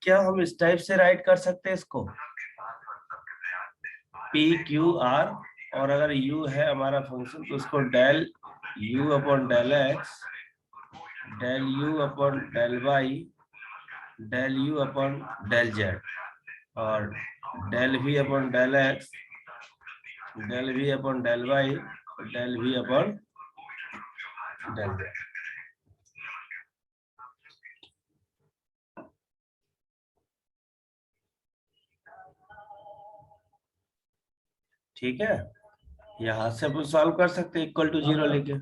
क्या हम इस टाइप से राइट कर सकते हैं इसको, पी क्यू आर, और अगर u है हमारा फंक्शन तो उसको del u upon del x, del u upon del y, del u upon del z, और del v upon del x, del v upon del y, del v upon del z. ठीक है, यहां से अपन solve कर सकते हैं equal to 0 लेके।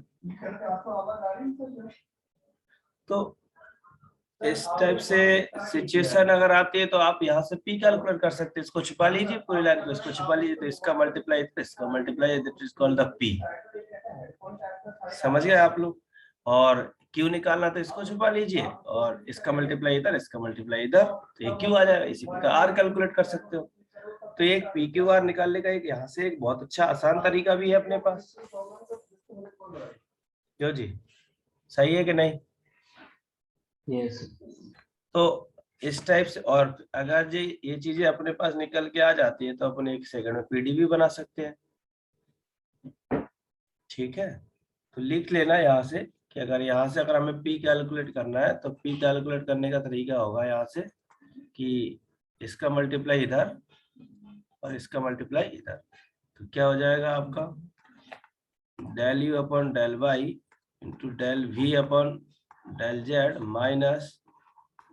तो इस टाइप से सिचुएशन अगर आती है तो आप यहाँ से p कैलकुलेट कर सकते हैं। इसको छुपा लीजिए, पूरी लाइन को इसको छुपा लीजिए, तो इसका मल्टीप्लाई इसका multiply, that is called the p। समझ गए आप लोग। और q निकालना तो इसको छुपा लीजिए, और इसका मल्टीप्लाई इधर, इसका मल्टीप्लाई इधर, तो ये q आ जाएगा। इसी प्रकार r कैलकुलेट कर सकते हो। तो एक पी क्यू आर निकालने का एक यहाँ से एक बहुत अच्छा आसान तरीका भी है अपने पास। क्यों जी, सही है कि नहीं? यस। तो इस टाइप से, और अगर ये चीजें अपने पास निकल के आ जाती है तो अपन 1 सेकंड में पीडी भी बना सकते हैं। ठीक है, तो लिख लेना यहाँ से कि अगर यहाँ से अगर हमें पी कैलकुलेट करना है तो पी कैलकुलेट करने का तरीका होगा यहाँ से कि इसका मल्टीप्लाई इधर और इसका मल्टीप्लाई इधर, तो क्या हो जाएगा आपका del u upon del y into del v upon del z minus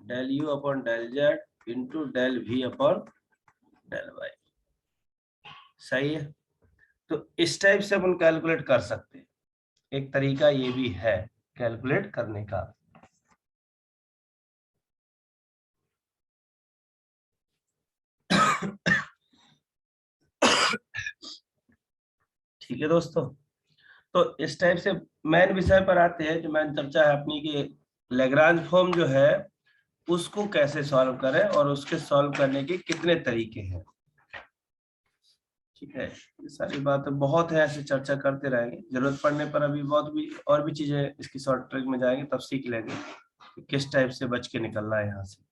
del u upon del z into del v upon del y. सही है, तो इस टाइप से अपन कैलकुलेट कर सकते हैं। एक तरीका ये भी है कैलकुलेट करने का। ठीक है दोस्तों, तो इस टाइप से मेन विषय पर आते हैं। जो मैंने चर्चा है अपनी कि लैग्रांज फॉर्म जो है उसको कैसे सॉल्व करें और उसके सॉल्व करने के कितने तरीके हैं। ठीक है, ये सारी बातें बहुत है, ऐसे चर्चा करते रहेंगे। जरूरत पड़ने पर अभी बहुत भी और भी चीजें इसकी शॉर्ट ट्रिक में जाएंगे, तब सीख लेंगे कि किस टाइप से बच के निकलना है यहाँ से।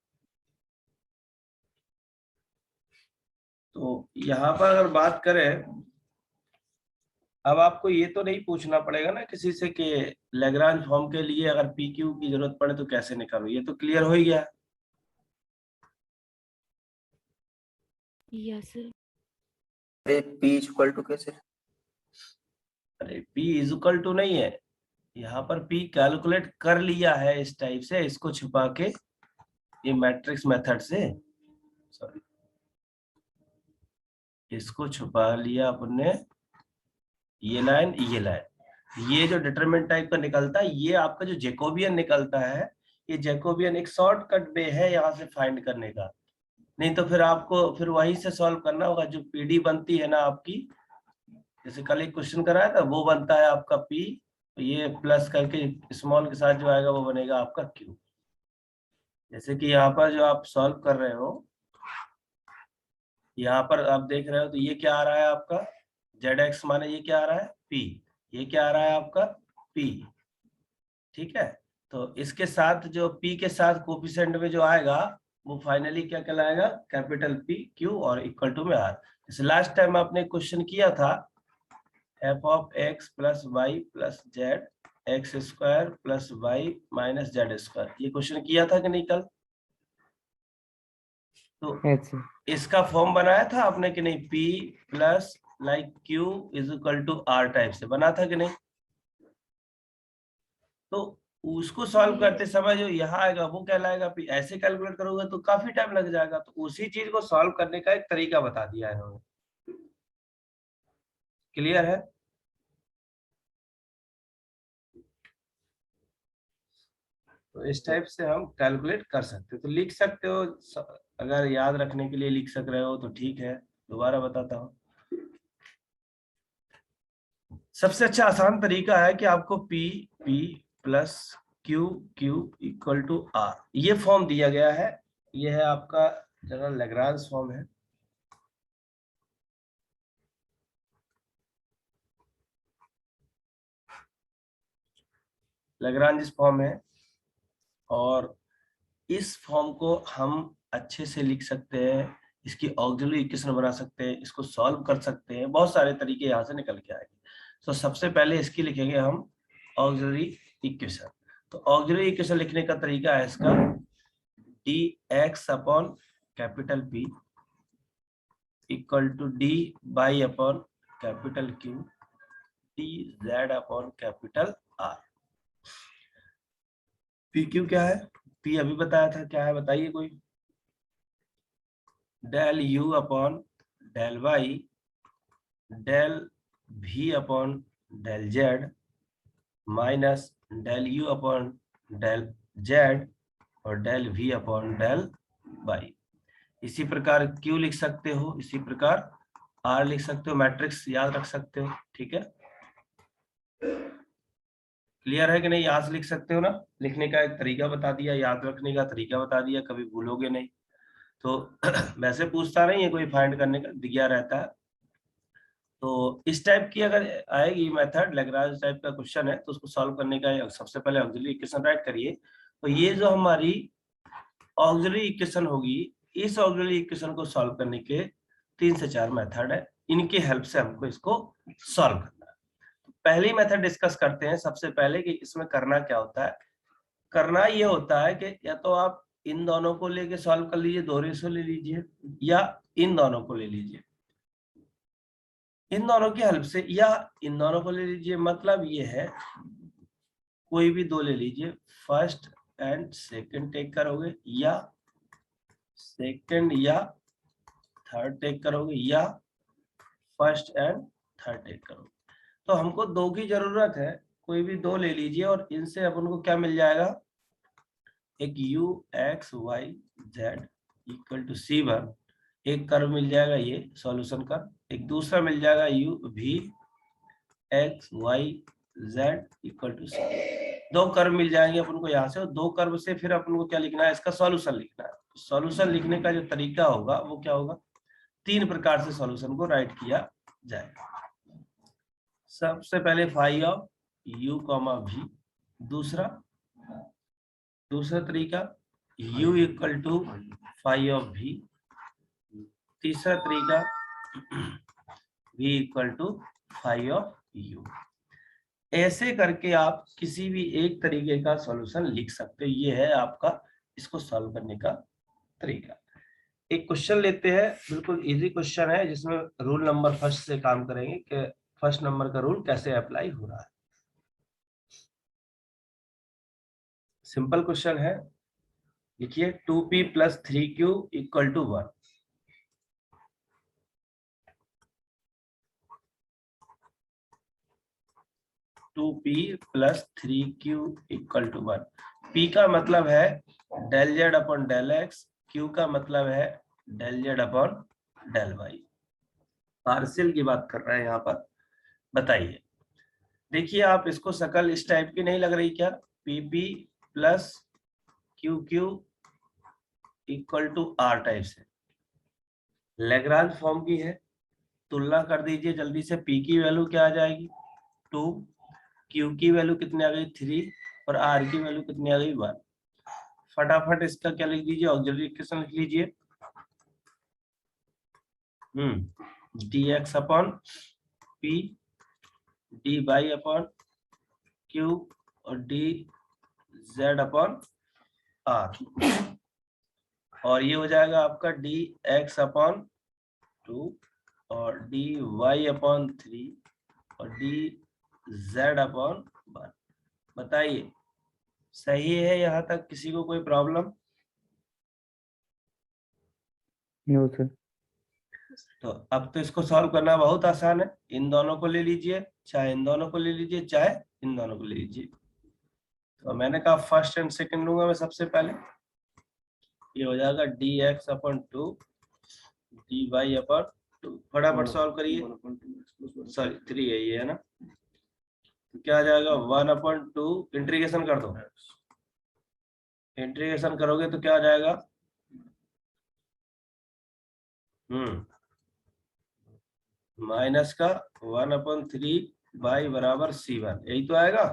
तो यहाँ पर अगर बात करें, अब आपको ये तो नहीं पूछना पड़ेगा ना किसी से कि लैग्रांज फॉर्म के लिए अगर पी क्यू की जरूरत पड़े तो कैसे निकालो, ये तो क्लियर हो ही गया। Yes sir. अरे p इक्वल टू कैसे? अरे p इक्वल टू नहीं है, यहाँ पर p कैलकुलेट कर लिया है इस टाइप से, इसको छुपा के ये मैट्रिक्स मेथड से, सॉरी, इसको छुपा लिया अपने, ये लाइन ये लाइन, ये जो डिटरमिनेंट टाइप का निकलता है ये आपका जो जैकोबियन निकलता है, ये जैकोबियन एक शॉर्टकट वे है यहाँ से फाइंड करने का। नहीं तो फिर आपको फिर वहीं से सॉल्व करना होगा। जो पीडी बनती है ना आपकी, जैसे कल एक क्वेश्चन कराया था, वो बनता है आपका पी, तो ये प्लस करके स्मॉल के साथ जो आएगा वो बनेगा आपका क्यू। जैसे कि यहाँ पर जो आप सॉल्व कर रहे हो, यहाँ पर आप देख रहे हो तो ये क्या आ रहा है आपका जेड माने ये क्या आ रहा है पी, ये क्या आ रहा है आपका पी। ठीक है, तो इसके साथ जो p के साथ कोफिशिएंट में जो आएगा वो फाइनली क्या कहलाएगा, कैपिटल P Q और इक्वल टू में R। जैसे लास्ट टाइम आपने क्वेश्चन किया था f of x plus y plus z x square plus y minus z square, ये क्वेश्चन किया था कि नहीं कल? तो इसका फॉर्म बनाया था आपने कि नहीं, P plus like Q is equal to R type से बना था कि नहीं? तो उसको सॉल्व करते समय जो यहाँ आएगा वो कहलाएगा पी। ऐसे कैलकुलेट करोगे तो काफी टाइम लग जाएगा, तो उसी चीज को सॉल्व करने का एक तरीका बता दिया है इन्होंने। क्लियर है? तो इस टाइप से हम कैलकुलेट कर सकते हो। तो लिख सकते हो, अगर याद रखने के लिए लिख सक रहे हो तो ठीक है, दोबारा बताता हूँ। सबसे अच्छा आसान तरीका है कि आपको P P plus Q Q equal to R ये फॉर्म दिया गया है। ये है आपका जनरल लैग्रांज फॉर्म है। लैग्रांज फॉर्म है, और इस फॉर्म को हम अच्छे से लिख सकते हैं, इसकी ऑक्सिलरी इक्वेशन बना सकते हैं, इसको सॉल्व कर सकते हैं, बहुत सारे तरीके यहाँ से निकल के आएंगे। तो सबसे पहले इसकी लिखेंगे हम ऑक्सिलरी इक्वेशन। तो ऑक्सिलरी इक्वेशन लिखने का तरीका है इसका dx upon capital P equal to d y upon capital Q dz upon capital R। P Q क्या है? पी अभी बताया था, क्या है बताइए कोई? Del u upon del y del v upon del z minus del u upon del z और del v upon del y। इसी प्रकार q लिख सकते हो, इसी प्रकार r लिख सकते हो, मैट्रिक्स याद रख सकते हो। ठीक है, क्लियर है कि नहीं? याद लिख सकते हो ना, लिखने का एक तरीका बता दिया, याद रखने का तरीका बता दिया, कभी भूलोगे नहीं। तो वैसे पूछता नहीं है कोई, फाइंड करने का दिया रहता है। तो इस टाइप की अगर आएगी मेथड, लैग्रांज टाइप का क्वेश्चन है, तो उसको सॉल्व करने का सबसे पहले ऑक्सिलरी इक्वेशन राइट करिए। तो ये जो हमारी ऑक्सिलरी इक्वेशन होगी, इस ऑक्सिलरी इक्वेशन को सॉल्व करने के 3 से 4 मेथड है, इनकी हेल्प से हमको इसको सॉल्व करना है। पहली मेथड डिस्कस करते हैं सबसे पहले कि इसमें करना क्या होता है। करना ये होता है कि या तो आप इन दोनों को लेके सॉल्व कर लीजिए, 2 रेशो ले लीजिए, या इन दोनों को ले लीजिए, इन दोनों की हेल्प से, या इन दोनों को ले लीजिए। मतलब ये है कोई भी 2 ले लीजिए, फर्स्ट एंड सेकंड टेक करोगे, या सेकंड या थर्ड टेक करोगे, या फर्स्ट एंड थर्ड टेक करोगे। तो हमको 2 की जरूरत है, कोई भी 2 ले लीजिए और इनसे अपन को क्या मिल जाएगा, एक u x y z equal to c1, एक कर्व मिल जाएगा ये सॉल्यूशन का, एक दूसरा मिल जाएगा u v x y z equal to c। 2 curve मिल जाएंगे अपन को यहाँ से, और 2 कर्व से फिर अपन को क्या लिखना है, इसका सॉल्यूशन लिखना है। सॉल्यूशन लिखने का जो तरीका होगा वो क्या होगा, 3 प्रकार से सॉल्यूशन को राइट किया जाएगा। सबसे पहले phi of u comma v, दूसरा तरीका u equal to phi of v, तीसरा तरीका v equal to phi of u। ऐसे करके आप किसी भी एक तरीके का सॉल्यूशन लिख सकते हो। ये है आपका इसको सॉल्व करने का तरीका। एक क्वेश्चन लेते हैं, बिल्कुल इजी क्वेश्चन है, जिसमें रूल नंबर फर्स्ट से काम करेंगे कि फर्स्ट नंबर का रूल कैसे अप्लाई हो रहा है। सिंपल क्वेश्चन है, लिखिए 2p plus 3q equal to 1। Two p plus 3q equal to 1। p का मतलब है del z upon del x, q का मतलब है del z upon del y. Partial की बात कर रहे हैं यहाँ पर। बताइए, देखिए आप इसको शकल इस टाइप की नहीं लग रही क्या, p p plus q q equal to r type से, लैग्रांज फॉर्म की है। तुलना कर दीजिए जल्दी से, p की वैल्यू क्या आ जाएगी 2, q की वैल्यू कितनी आ गई 3 और r की वैल्यू कितनी आ गई 1। फटाफट इसका क्या लिख दीजिए, ऑक्सिलरी इक्वेशन लिख लीजिए। dx upon p dy upon q और dz अपॉन r, और ये हो जाएगा आपका dx अपॉन 2 और dy अपॉन 3 और dz अपॉन 1। बताइए सही है यहाँ तक? किसी को कोई प्रॉब्लम? No sir. तो अब तो इसको सॉल्व करना बहुत आसान है। इन दोनों को ले लीजिए, चाहे इन दोनों को ले लीजिए, चाहे इन दोनों को ले लीजिए। तो मैंने कहा फर्स्ट एंड सेकंड लूंगा मैं सबसे पहले। ये हो जाएगा dx अपॉन 2 dy अपॉन 2। फटाफट सॉल्व करिए। सॉरी 3 है ये, है ना? तो क्या आ जाएगा 1 अपॉन 2, इंटीग्रेशन कर दो। इंटीग्रेशन करोगे तो क्या आ जाएगा, माइनस का 1 अपॉन 3 बाई बराबर c1, यही तो आएगा।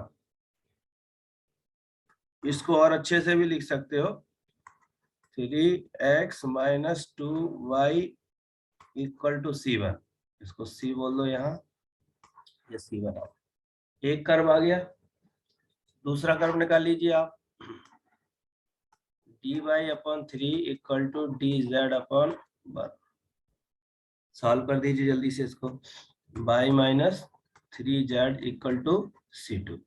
इसको और अच्छे से भी लिख सकते हो, 3x minus 2y equal to C1, इसको C बोल दो यहाँ, ये C बनाओ। एक कर्व आ गया, दूसरा कर्व निकाल लीजिए आप, dy/3 equal to dz/1। Solve कर दीजिए जल्दी से इसको, y minus 3z equal to C2।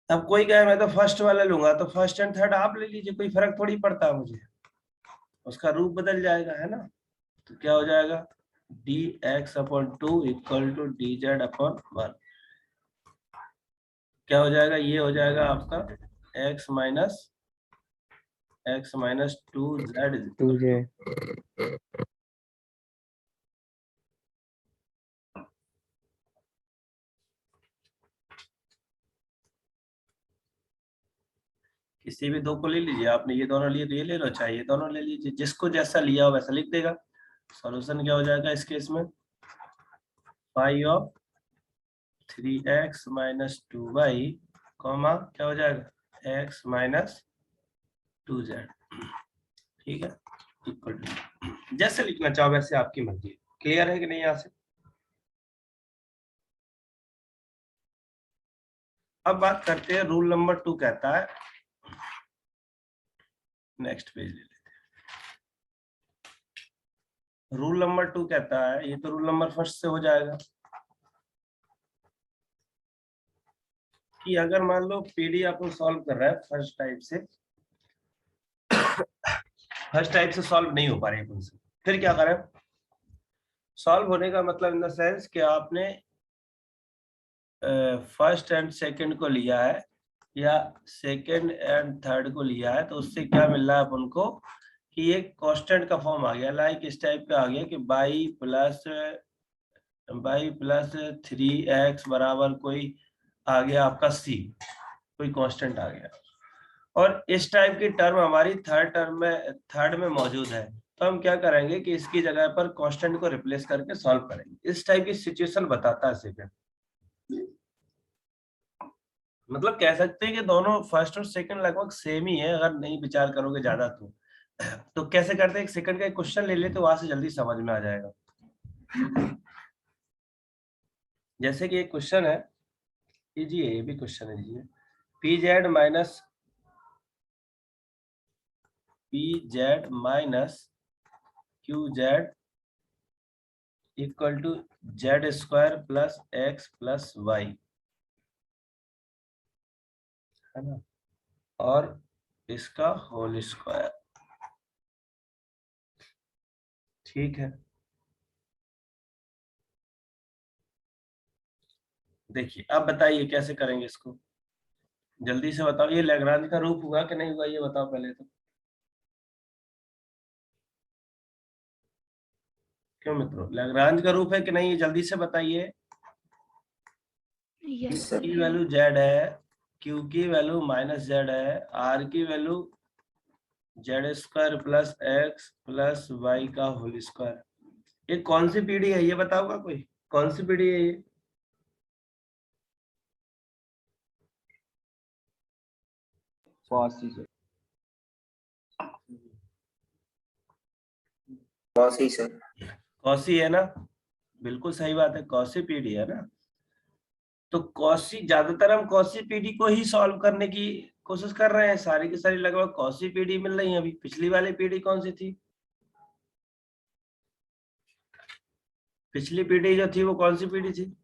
अब कोई कहे मैं तो फर्स्ट वाला लूंगा, तो फर्स्ट एंड थर्ड आप ले लीजिए, कोई फर्क थोड़ी पड़ता है मुझे, उसका रूप बदल जाएगा, है ना। तो क्या हो जाएगा, dx/2 इक्वल टू dz/1। क्या हो जाएगा, ये हो जाएगा आपका x माइनस 2z 2z। किसी भी दो को ले लीजिए, आपने ये दोनों लिए तो ये ले लो, चाहे ये दोनों ले लीजिए, जिसको जैसा लिया हो वैसा लिख देगा। सॉल्यूशन क्या हो जाएगा इस केस में, 3x माइनस 2y कॉमा क्या हो जाएगा x माइनस 2z। ठीक है, इक्वल टू, जैसे लिखना चाहो वैसे आपकी मर्जी। क्लियर है कि नहीं यहाँ से। अब बात करते हैं रूल नंबर 2 कहता है, नेक्स्ट पेज ले लेते हैं। रूल नंबर 2 कहता है, ये तो रूल नंबर फर्स्ट से हो जाएगा, कि अगर मान लो पीडी आपको सॉल्व कर रहा है फर्स्ट टाइप से सॉल्व नहीं हो पा रही है, फिर क्या करें। सॉल्व होने का मतलब इन द सेंस कि आपने फर्स्ट एंड सेकंड को लिया है या सेकंड एंड थर्ड को लिया है, तो उससे क्या मिल रहा है अपन को कि एक कांस्टेंट का फॉर्म आ गया, लाइक इस टाइप का आ गया कि y प्लस 3x बराबर कोई आ गया आपका c, कोई कांस्टेंट आ गया। और इस टाइप की टर्म हमारी थर्ड में मौजूद है, तो हम क्या करेंगे कि इसकी जगह पर कांस्टेंट को रिप्लेस करके सॉल्व करेंगे। इस टाइप की सिचुएशन बताता है सेकंड, मतलब कह सकते हैं कि दोनों फर्स्ट और सेकंड लगभग सेम ही है, अगर नहीं विचार करोगे ज्यादा तो कैसे करते हैं, एक सेकंड का एक क्वेश्चन ले ले तो वहां से जल्दी समझ में आ जाएगा। जैसे कि एक क्वेश्चन है, लीजिए ये भी क्वेश्चन है, लीजिए pz minus qz equal to z² plus x plus y, है ना, और इसका होल स्क्वायर। ठीक है, देखिए अब बताइए कैसे करेंगे इसको, जल्दी से बताओ। ये लैग्रांज का रूप हुआ कि नहीं हुआ, ये बताओ पहले तो। क्यों मित्रों, लैग्रांज का रूप है कि नहीं, जल्दी से बताइए। की वैल्यू z है, q की वैल्यू माइनस z है, r की value z² plus x plus y का होल स्क्वायर। ये कौन सी पीढ़ी है, ये बताओगा कोई, कौन सी पीढ़ी है ये। कॉसी से कौसी है ना, बिल्कुल सही बात है, कौसी पीढ़ी है ना। तो कौसी, ज्यादातर हम कौसी पीढ़ी को ही सॉल्व करने की कोशिश कर रहे हैं, सारी की सारी लगभग कौसी पीढ़ी मिल रही है। अभी पिछली वाली पीढ़ी कौन सी थी, पिछली पीढ़ी जो थी वो कौन सी पीढ़ी थी,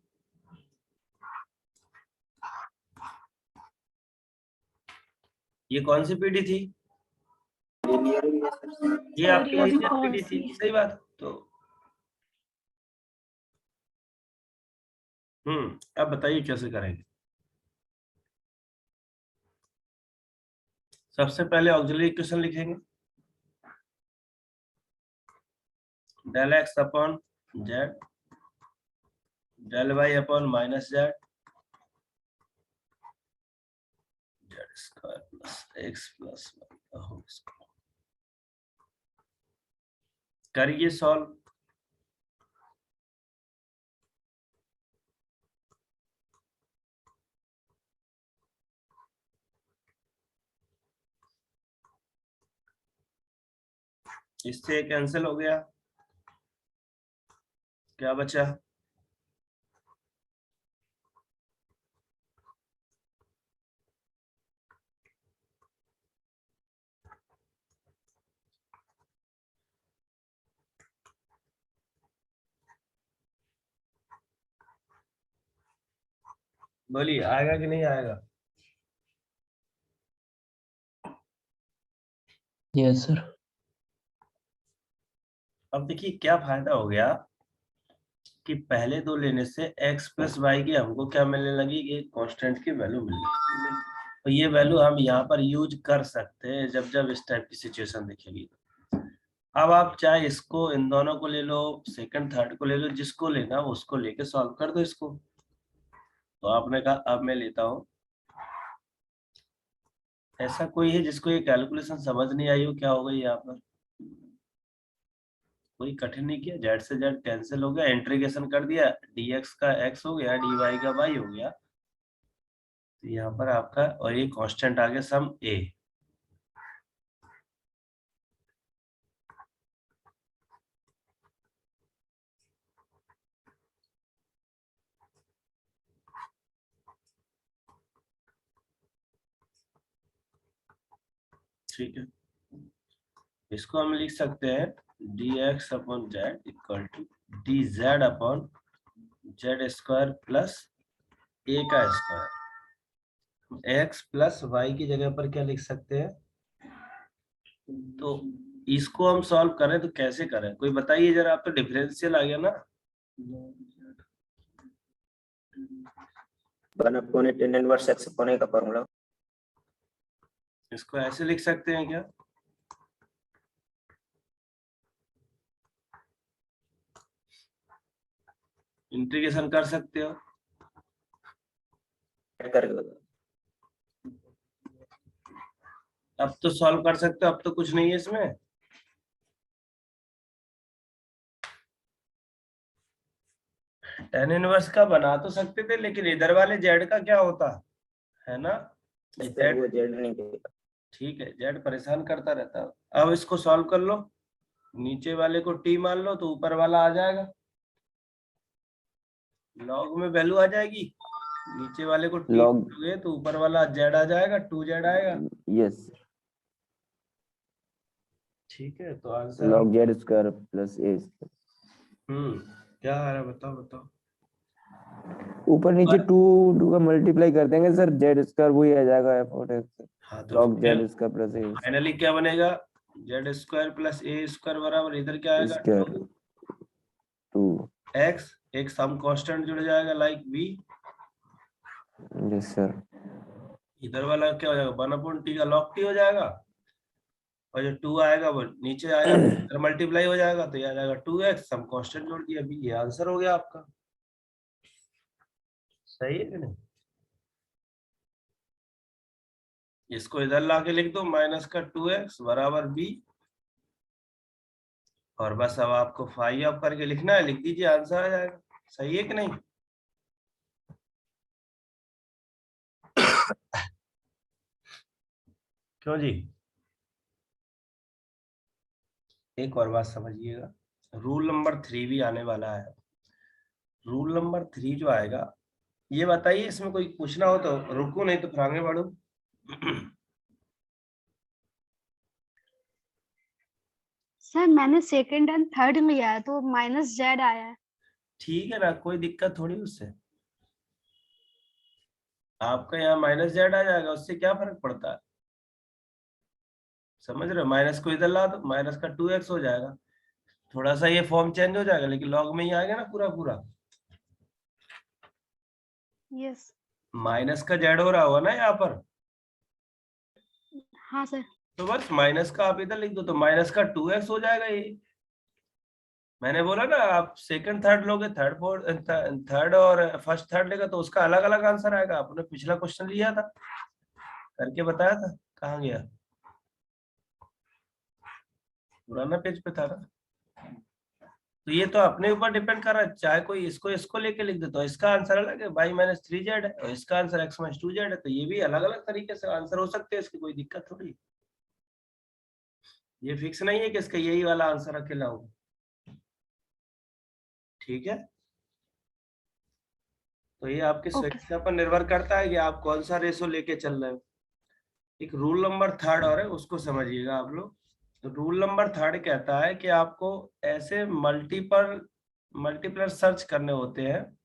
ये कौन सी पीढ़ी थी, ये आपकी लीनियर पीढ़ी थी, सही बात। तो अब बताइए कैसे करेंगे। सबसे पहले ऑक्सिलरी इक्वेशन लिखेंगे, del x upon z del y upon minus z square plus x plus y का होल स्क्वायर। करिए सॉल्व। इससे कैंसिल हो गया, क्या बचा? बोलिए, आएगा कि नहीं आएगा? Yes sir. अब देखिए क्या फायदा हो गया कि पहले दो लेने से x प्लस वाई की हमको क्या मिलने लगी, कि कांस्टेंट की वैल्यू मिल गई। तो ये वैल्यू हम यहाँ पर यूज कर सकते हैं जब जब इस टाइप की सिचुएशन दिखेगी। अब आप चाहे इसको, इन दोनों को ले लो, सेकंड थर्ड को ले लो, जिसको लेना उसको लेके सॉल्व कर दो इसको। तो आपने कहा अब मैं लेता हूँ, ऐसा कोई है जिसको ये कैलकुलेशन समझ नहीं आई हो? क्या होगा यहाँ पर? कोई कठिन नहीं किया, जेड से जेड कैंसिल हो गया, इंटीग्रेशन कर दिया, dx का x हो गया, dy का y हो गया। तो यहाँ पर आपका, और ये कांस्टेंट आ गया सम a। ठीक है, इसको हम लिख सकते हैं dx upon z equal to dz upon z square plus a का स्क्वायर। x प्लस वाई की जगह पर क्या लिख सकते हैं? तो इसको हम सॉल्व करें तो कैसे करें, कोई बताइए जरा। आप तो डिफरेंशियल आ गया ना। 1/8 tan inverse x upon a का फॉर्मूला। इसको ऐसे लिख सकते हैं क्या? इंटीग्रेशन कर सकते हो? अब तो सॉल्व कर सकते हो, अब तो कुछ नहीं है इसमें। tan इनवर्स का बना तो सकते थे, लेकिन इधर वाले जेड का क्या होता है ना, जेड। ठीक है, जेड परेशान करता रहता। अब इसको सॉल्व कर लो, नीचे वाले को t मान लो तो ऊपर वाला आ जाएगा, लॉग में वैल्यू आ जाएगी, नीचे वाले को t log लोगे तो ऊपर वाला z आ जाएगा, 2z आएगा। yes ठीक है, तो answer log z square plus a क्या आ रहा है बताओ बताओ। ऊपर नीचे 2 का मल्टीप्लाई कर देंगे सर, z स्क्वायर वही आ जाएगा f(x) हाँ तो log z square plus a finally क्या बनेगा, जेड स्क्वायर प्लस ए स्क्वायर बराबर इधर क्या आएगा, स्क्वायर 2 एक्स, एक सम कांस्टेंट जुड़ जाएगा लाइक बी, यस सर। इधर वाला क्या हो जाएगा 1/t का log t हो जाएगा, और जो 2 आएगा वो नीचे आएगा, इधर मल्टीप्लाई हो जाएगा तो ये आ जाएगा 2x, सम कांस्टेंट जोड़ दिया अभी, ये आंसर हो गया आपका। सही है कि नहीं? इसको इधर लाके लिख दो, माइनस का 2x बराबर b, और बस अब आपको फाई ऑफ करके लिखना है, लिख दीजिए, आंसर आ जाएगा। सही है कि नहीं? क्यों जी? एक और बात समझिएगा, रूल नंबर 3 भी आने वाला है। रूल नंबर 3 जो आएगा, ये बताइए, इसमें कोई पूछना हो तो रुको, नहीं तो फिर आगे बढ़ो। सर मैंने सेकंड एंड थर्ड लिया है तो माइनस जेड आया है। ठीक है ना, कोई दिक्कत थोड़ी उससे, आपका यहाँ माइनस जेड आ जाएगा, उससे क्या फर्क पड़ता है? समझ रहे हो, माइनस को इधर ला दो, माइनस का 2x हो जाएगा, थोड़ा सा ये फॉर्म चेंज हो जाएगा, लेकिन लॉग में ही आएगा ना पूरा पूरा। यस। माइनस का जेड हो रहा होगा ना यहाँ पर, हाँ सर। तो बस माइनस का आप इधर लिख दो, तो माइनस का 2x हो जाएगा ये। मैंने बोला ना, आप सेकंड थर्ड लोगे, थर्ड फोर्थ, थर्ड और फर्स्ट थर्ड लेगा तो उसका अलग अलग आंसर आएगा। आपने पिछला क्वेश्चन लिया था, करके बताया था, कहाँ गया? पुराना पेज पे था ना। तो ये तो अपने ऊपर डिपेंड कर रहा है, चाहे कोई इसको इसको लेके लिख दे तो इसका आंसर अलग है, y-3z है, और इसका आंसर x-2z है, तो ये भी अलग अलग तरीके से आंसर हो सकते हैं, इसकी कोई दिक्कत थोड़ी। ये फिक्स नहीं है कि इसका यही वाला आंसर अकेला हो। ठीक है, तो ये आपके ओके सुरक्षा पर निर्भर करता है कि आप कौन सा रेशो लेके चल रहे हो। एक रूल नंबर थर्ड और है, उसको समझिएगा आप लोग। तो रूल नंबर थर्ड कहता है कि आपको ऐसे मल्टीपल सर्च करने होते हैं,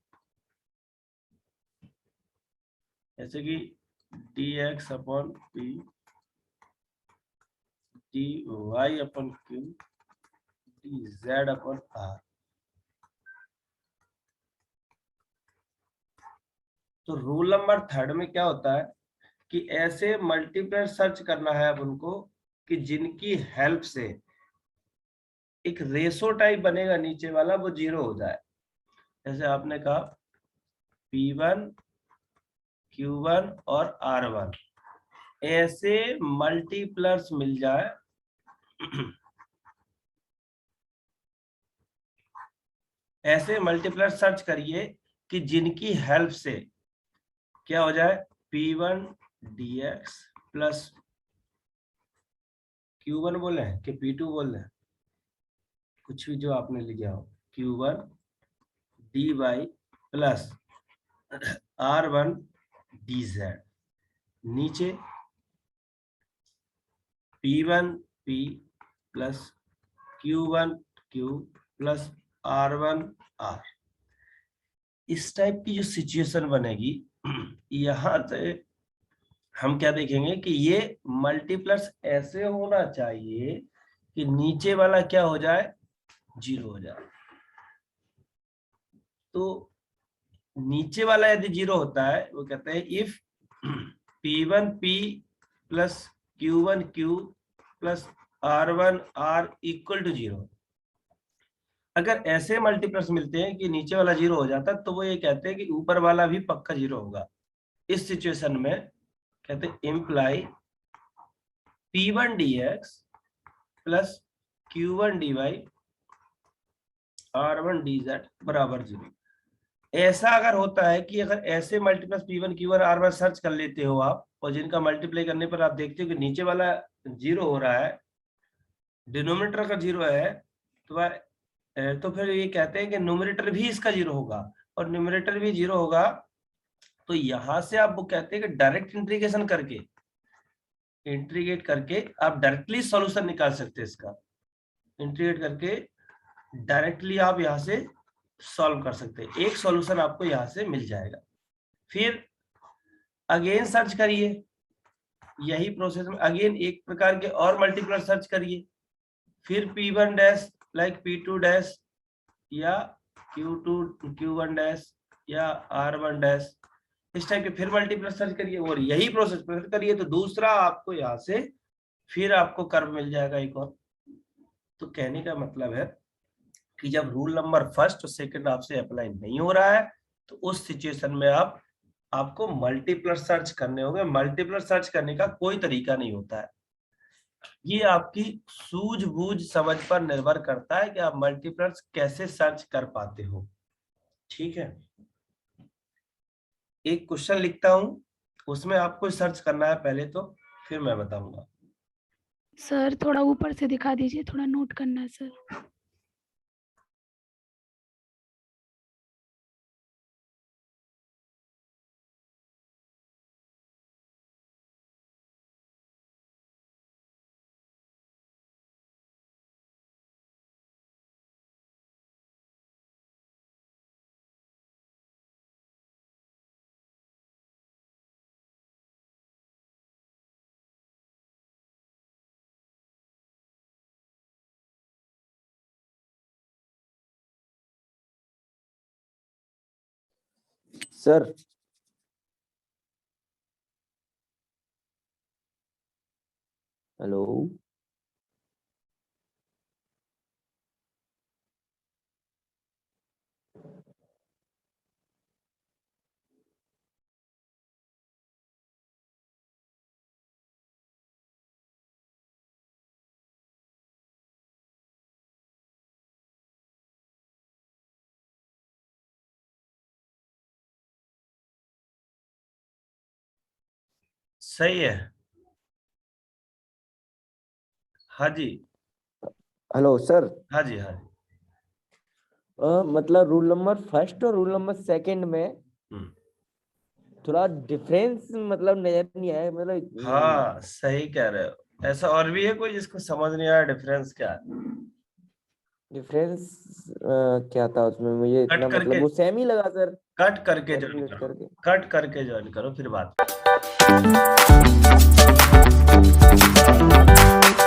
जैसे कि dx upon p dy upon q dz upon r। तो रूल नंबर थर्ड में क्या होता है कि ऐसे मल्टीप्लर सर्च करना है अब उनको कि जिनकी हेल्प से एक रेशो टाइप बनेगा नीचे वाला, वो 0 हो जाए। जैसे आपने कहा P1 Q1 और R1 ऐसे मल्टीप्लर्स मिल जाए ऐसे मल्टीप्लर सर्च करिए कि जिनकी हेल्प से क्या हो जाए, P1 dx प्लस Q1 बोले हैं कि P2 बोल रहे हैं, कुछ भी जो आपने लिखा हो, Q1 dy plus R1 dz, नीचे P1 p plus Q1 q plus R1 r। इस टाइप की जो सिचुएशन बनेगी यहाँ से हम क्या देखेंगे कि ये मल्टीप्लस ऐसे होना चाहिए कि नीचे वाला क्या हो जाए, 0 हो जाए। तो नीचे वाला यदि 0 होता है, वो कहते हैं if P1 p plus Q1 q plus R1 r equal to 0। अगर ऐसे मल्टीप्लस मिलते हैं कि नीचे वाला 0 हो जाता, तो वो ये कहते हैं कि ऊपर वाला भी पक्का 0 होगा। इस सिचुएशन में कहते हैं imply P1 dx plus Q1 dy R1 dz बराबर 0। ऐसा अगर होता है कि अगर ऐसे multiplies P1 Q1 R1 search कर लेते हो आप, और जिनका मल्टीप्लाई करने पर आप देखते हो कि नीचे वाला 0 हो रहा है, डिनोमिनेटर का 0 है, तो फिर ये कहते हैं कि न्यूमरेटर भी इसका 0 होगा, और न्यूमरेटर भी 0 होगा। तो यहां से आप वो कहते हैं कि डायरेक्ट इंटीग्रेट करके आप डायरेक्टली सॉल्यूशन निकाल सकते हैं इसका। इंटीग्रेट करके डायरेक्टली आप यहां से सॉल्व कर सकते हैं, एक सॉल्यूशन आपको यहां से मिल जाएगा। फिर अगेन सर्च करिए, यही प्रोसेस में अगेन एक प्रकार के और मल्टीप्लर सर्च करिए, फिर P1 dash like P2 dash या Q2 Q1 डैश या R1 डैश, इस टाइप के फिर मल्टीप्लर सर्च करिए और यही प्रोसेस फिर करिए, तो दूसरा आपको यहाँ से फिर आपको कर्व मिल जाएगा एक और। तो कहने का मतलब है कि जब रूल नंबर फर्स्ट और सेकंड आपसे अप्लाई नहीं हो रहा है, तो उस सिचुएशन में आपको मल्टीप्लर सर्च करने होंगे। मल्टीप्लर सर्च करने का कोई तरीका नहीं होता है, ये आपकी सूझबूझ समझ पर निर्भर करता है कि आप मल्टीप्लर्स कैसे सर्च कर पाते हो। ठीक है, एक क्वेश्चन लिखता हूं, उसमें आपको सर्च करना है पहले, तो फिर मैं बताऊंगा। सर थोड़ा ऊपर से दिखा दीजिए, थोड़ा नोट करना है सर। सर हेलो, सही है, हाँ जी, हेलो सर, हाँ जी, हाँ जी। मतलब रूल नंबर फर्स्ट और रूल नंबर सेकंड में हम्म, थोड़ा डिफरेंस मतलब नजर नहीं आया, मतलब हाँ सही कह रहे हो। ऐसा और भी है कोई जिसको समझ नहीं आया डिफरेंस क्या है? डिफरेंस क्या था उसमें, मुझे कट इतना मतलब करके, वो सेम ही लगा सर, कट करके ज्वाइन कैलकुलेट करो, करके। कट करके ज्वाइन करो फिर बात